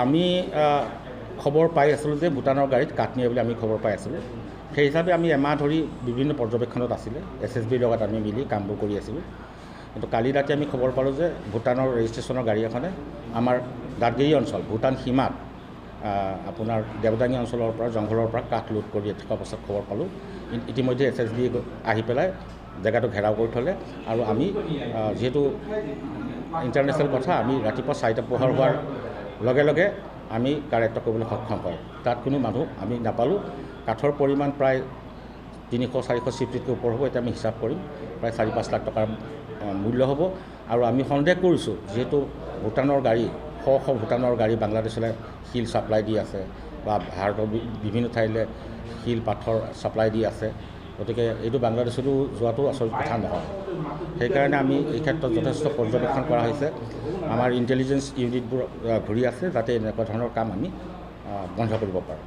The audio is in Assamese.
আমি খবৰ পাই আছিলোঁ যে ভূটানৰ গাড়ীত কাঠ নিয়ে বুলি আমি খবৰ পাই আছিলোঁ। সেই হিচাপে আমি এমাহ ধৰি বিভিন্ন পৰ্যবেক্ষণত আছিলে, SSBৰ লগত আমি মিলি কামবোৰ কৰি আছিলোঁ। কিন্তু কালি ৰাতি আমি খবৰ পালোঁ যে ভূটানৰ ৰেজিষ্ট্ৰেশ্যনৰ গাড়ী এখনে আমাৰ দাঁতগিৰি অঞ্চল, ভূটান সীমাত আপোনাৰ দেৱদাঙী অঞ্চলৰ পৰা জংঘলৰ পৰা কাঠ লোড কৰি থকা অৱস্থাত খবৰ পালোঁ। ইতিমধ্যে SSB আহি পেলাই জেগাটো ঘেৰাও কৰি থ'লে আৰু আমি যিহেতু ইণ্টাৰনেশ্যনেল কথা, আমি ৰাতিপুৱা 4টা পোহৰ হোৱাৰ লগে লগে আমি কাৰেক্ট কৰিবলৈ সক্ষম হয়। তাত কোনো মানুহ আমি নাপালোঁ। কাঠৰ পৰিমাণ প্ৰায় 300-400 চিফ্টিতকৈ ওপৰ হ'ব। এতিয়া আমি হিচাপ কৰিম, প্ৰায় 4-5 লাখ টকাৰ মূল্য হ'ব। আৰু আমি সন্দেহ কৰিছোঁ যিহেতু ভূটানৰ গাড়ী শ ভূটানৰ গাড়ী বাংলাদেশলৈ শিল ছাপ্লাই দি আছে বা ভাৰতৰ বিভিন্ন ঠাইলৈ শিল পাথৰ ছাপ্লাই দি আছে, গতিকে এইটো বাংলাদেশতো যোৱাটো আচৰিত কথা নহয়। সেইকাৰণে আমি এই ক্ষেত্ৰত যথেষ্ট পৰ্যবেক্ষণ কৰা হৈছে। আমাৰ ইণ্টেলিজেঞ্চ ইউনিটবোৰ ঘূৰি আছে যাতে এনেকুৱা ধৰণৰ কাম আমি বন্ধ কৰিব পাৰোঁ।